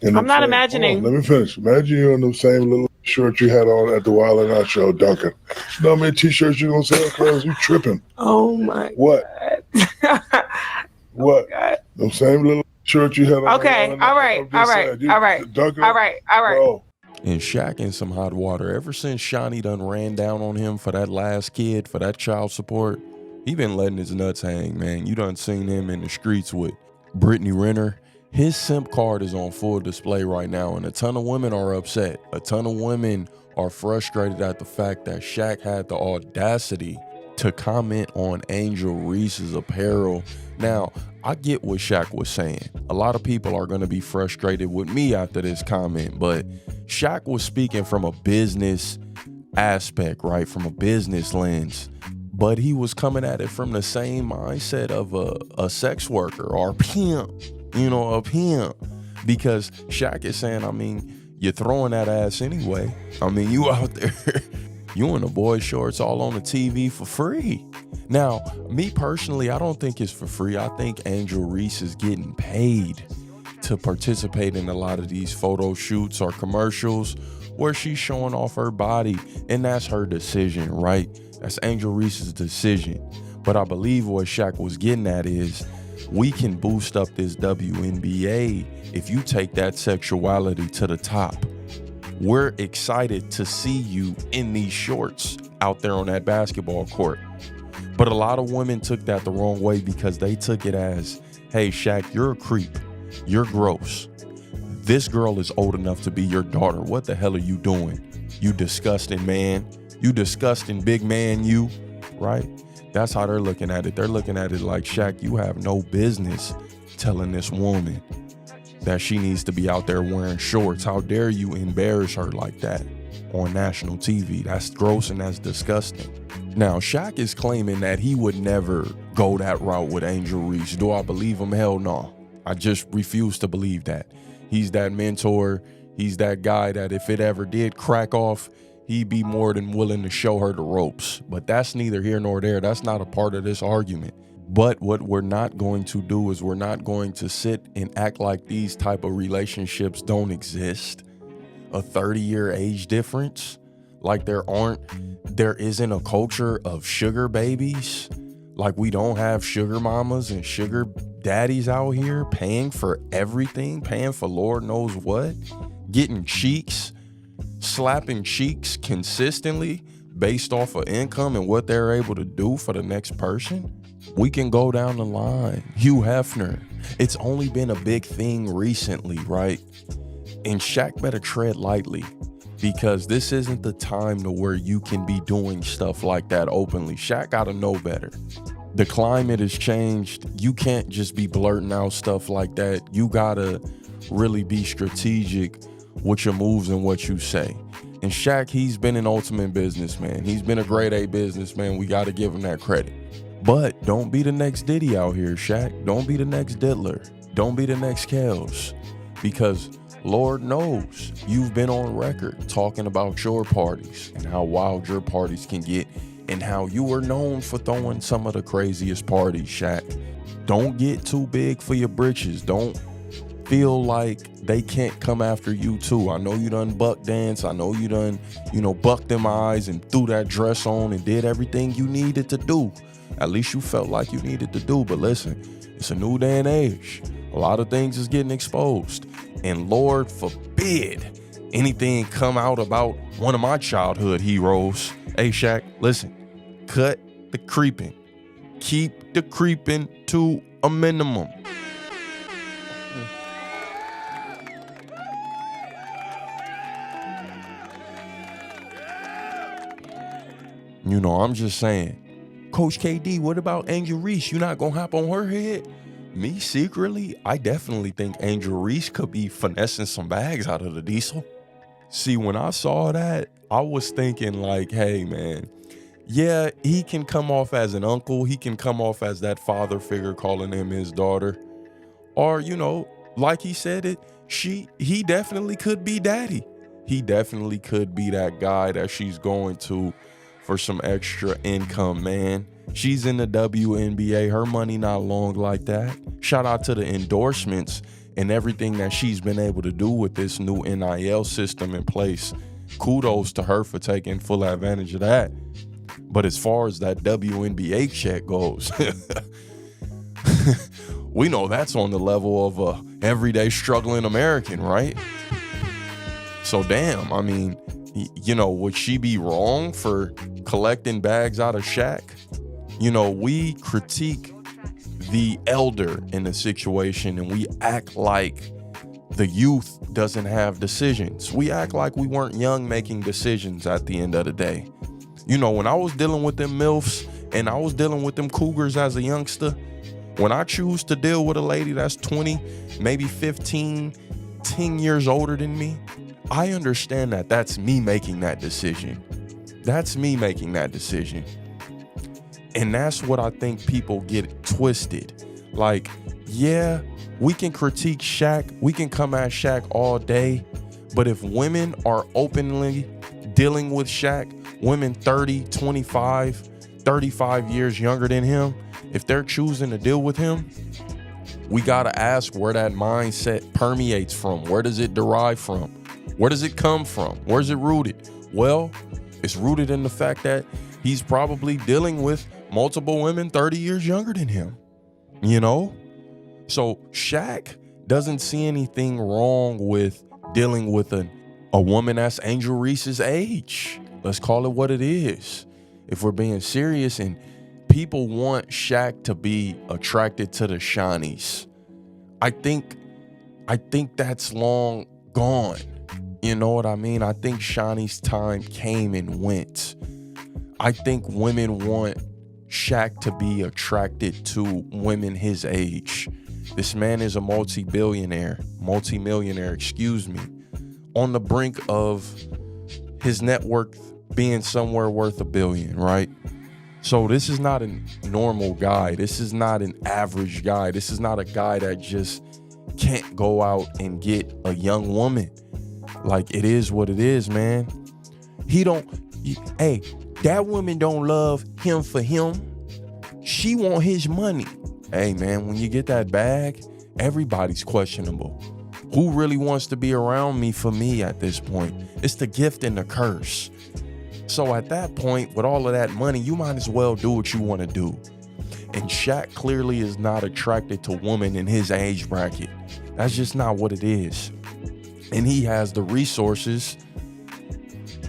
And I'm not hold on, imagining. let me finish. Imagine you in the same little shirt you had on at the Wild 'N Out show, Duncan. You know how many t-shirts you gonna sell, cuz? You tripping. Oh my What? God. What? Oh God. The same little shirt you had on. Okay. All right. All right. All right. Duncan, All right. All right. bro. And Shaq in some hot water. Ever since Shawnee done ran down on him for that last kid, for that child support, he been letting his nuts hang, man. You done seen him in the streets with Brittany Renner. His simp card is on full display right now, and a ton of women are upset. A ton of women are frustrated at the fact that Shaq had the audacity to comment on Angel Reese's apparel. Now, I get what Shaq was saying. A lot of people are going to be frustrated with me after this comment, but Shaq was speaking from a business aspect, right? From a business lens. But he was coming at it from the same mindset of a sex worker or a pimp, a pimp. Because Shaq is saying, I mean, you're throwing that ass anyway. I mean, you out there, you in the boy shorts all on the TV for free. Now, me personally, I don't think it's for free. I think Angel Reese is getting paid to participate in a lot of these photo shoots or commercials where she's showing off her body, and that's her decision, right? That's Angel Reese's decision. But I believe what Shaq was getting at is we can boost up this WNBA if you take that sexuality to the top. We're excited to see you in these shorts out there on that basketball court. But a lot of women took that the wrong way because they took it as, hey, Shaq, you're a creep. You're gross. This girl is old enough to be your daughter. What the hell are you doing? You disgusting man. You disgusting big man, you, right? That's how they're looking at it. They're looking at it like, Shaq, you have no business telling this woman that she needs to be out there wearing shorts. How dare you embarrass her like that on national TV? That's gross and that's disgusting. Now, Shaq is claiming that he would never go that route with Angel Reese. Do I believe him? Hell no. I just refuse to believe that. He's that mentor. He's that guy that if it ever did crack off, he'd be more than willing to show her the ropes. But that's neither here nor there. That's not a part of this argument. But what we're not going to do is we're not going to sit and act like these type of relationships don't exist. A 30-year age difference, like there isn't a culture of sugar babies. Like we don't have sugar mamas and sugar daddies out here paying for everything, paying for Lord knows what, getting cheeks, slapping cheeks consistently based off of income and what they're able to do for the next person. We can go down the line. Hugh Hefner. It's only been a big thing recently, right? And Shaq better tread lightly because this isn't the time to where you can be doing stuff like that openly. Shaq gotta know better. The climate has changed. You can't just be blurting out stuff like that. You gotta really be strategic with your moves and what you say. And Shaq, he's been an ultimate businessman. He's been a grade A businessman. We gotta give him that credit. But don't be the next Diddy out here, Shaq. Don't be the next Diddler. Don't be the next Kels. Because Lord knows you've been on record talking about your parties and how wild your parties can get and how you were known for throwing some of the craziest parties, Shaq. Don't get too big for your britches. Don't feel like they can't come after you too. I know you done buck dance. I know you done, bucked them eyes and threw that dress on and did everything you needed to do. At least you felt like you needed to do. But listen, it's a new day and age. A lot of things is getting exposed. And Lord forbid anything come out about one of my childhood heroes. Hey, Shaq, listen, cut the creeping. Keep the creeping to a minimum. I'm just saying. Coach KD, what about Angel Reese? You not gonna hop on her head? Me, secretly, I definitely think Angel Reese could be finessing some bags out of the diesel. See, when I saw that, I was thinking like, hey, man, yeah, he can come off as an uncle. He can come off as that father figure calling him his daughter. Or, like he said it, he definitely could be daddy. He definitely could be that guy that she's going to for some extra income, man. She's in the WNBA. Her money not long like that. Shout out to the endorsements and everything that she's been able to do with this new NIL system in place. Kudos to her for taking full advantage of that. But as far as that WNBA check goes, we know that's on the level of a everyday struggling American, right? So damn, I mean, you know, would she be wrong for collecting bags out of Shaq? You know, we critique the elder in the situation and we act like the youth doesn't have decisions. We act like we weren't young making decisions at the end of the day. You know, when I was dealing with them MILFs and I was dealing with them cougars as a youngster, when I choose to deal with a lady that's 20, maybe 15, 10 years older than me, I understand that that's me making that decision. That's me making that decision. And that's what I think people get twisted. Like, yeah, we can critique Shaq. We can come at Shaq all day. But if women are openly dealing with Shaq, women 30, 25, 35 years younger than him, if they're choosing to deal with him, we got to ask where that mindset permeates from. Where does it derive from? Where does it come from? Where's it rooted? Well, it's rooted in the fact that he's probably dealing with multiple women 30 years younger than him, you know? So Shaq doesn't see anything wrong with dealing with a woman that's Angel Reese's age. Let's call it what it is. If we're being serious, and people want Shaq to be attracted to the shinies, I think that's long gone. You know what I mean? I think Shawnee's time came and went. I think women want Shaq to be attracted to women his age. This man is a multi-millionaire, excuse me, on the brink of his net worth being somewhere worth $1 billion, right? So this is not a normal guy. This is not an average guy. This is not a guy that just can't go out and get a young woman. Like, it is what it is, man. That woman don't love him for him. She want his money. Hey, man, when you get that bag, everybody's questionable. Who really wants to be around me for me at this point? It's the gift and the curse. So at that point, with all of that money, you might as well do what you want to do. And Shaq clearly is not attracted to women in his age bracket. That's just not what it is. And he has the resources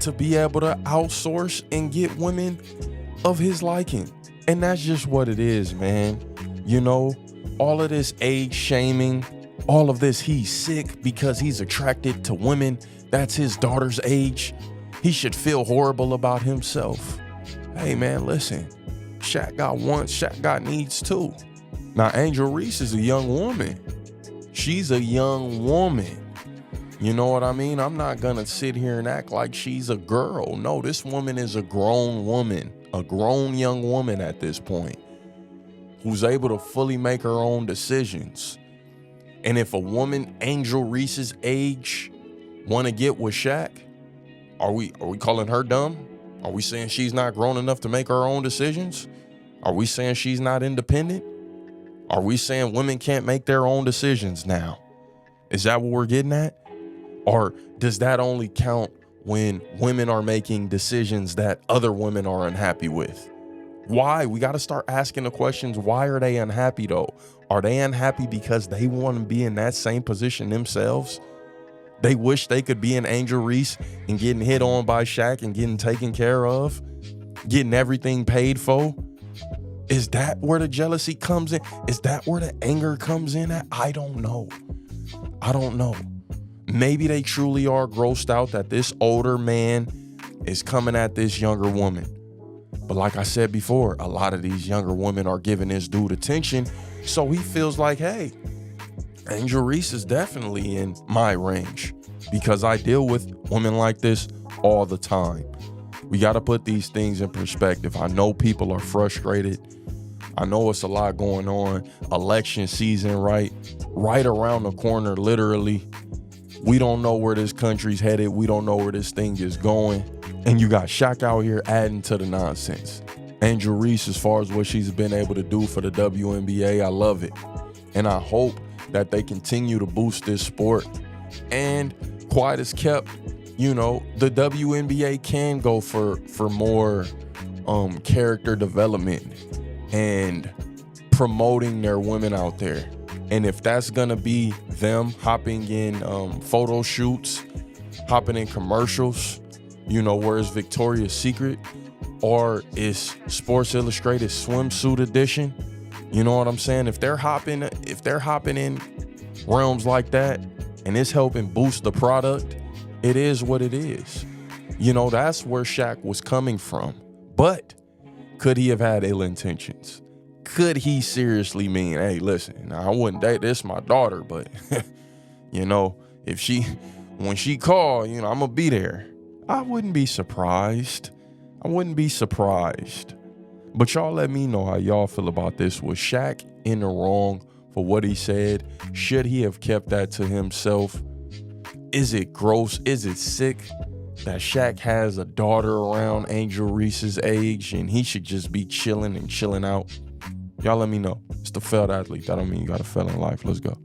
to be able to outsource and get women of his liking. And that's just what it is, man. You know, all of this age shaming, all of this, he's sick because he's attracted to women that's his daughter's age. He should feel horrible about himself. Hey, man, listen. Shaq got wants, Shaq got needs too. Now, Angel Reese is a young woman. She's a young woman. You know what I mean? I'm not gonna sit here and act like she's a girl. No, this woman is a grown woman, a grown young woman at this point, who's able to fully make her own decisions. And if a woman Angel Reese's age wanna get with Shaq, are we calling her dumb? Are we saying she's not grown enough to make her own decisions? Are we saying she's not independent? Are we saying women can't make their own decisions now? Is that what we're getting at? Or does that only count when women are making decisions that other women are unhappy with? Why? We got to start asking the questions. Why are they unhappy though? Are they unhappy because they want to be in that same position themselves? They wish they could be an Angel Reese and getting hit on by Shaq and getting taken care of, getting everything paid for. Is that where the jealousy comes in? Is that where the anger comes in at? I don't know. Maybe they truly are grossed out that this older man is coming at this younger woman. But like I said before, a lot of these younger women are giving this dude attention. So he feels like, hey, Angel Reese is definitely in my range because I deal with women like this all the time. We got to put these things in perspective. I know people are frustrated. I know it's a lot going on. Election season, right around the corner, literally. We don't know where this country's headed. We don't know where this thing is going. And you got Shaq out here adding to the nonsense. Angel Reese, as far as what she's been able to do for the WNBA, I love it. And I hope that they continue to boost this sport. And quiet as kept, you know, the WNBA can go for more character development and promoting their women out there. And if that's gonna be them hopping in photo shoots, hopping in commercials, you know, where's Victoria's Secret, or is Sports Illustrated swimsuit edition, you know what I'm saying? If they're hopping in realms like that and it's helping boost the product, it is what it is. You know, that's where Shaq was coming from. But could he have had ill intentions? Could he seriously mean, hey, listen, I wouldn't date this my daughter, but you know, when she call, you know, I'm gonna be there. I wouldn't be surprised. But y'all let me know how y'all feel about this. Was Shaq in the wrong for what he said? Should he have kept that to himself? Is it gross? Is it sick that Shaq has a daughter around Angel Reese's age and he should just be chilling out? Y'all let me know. It's the failed athlete. That don't mean you got to fail in life. Let's go.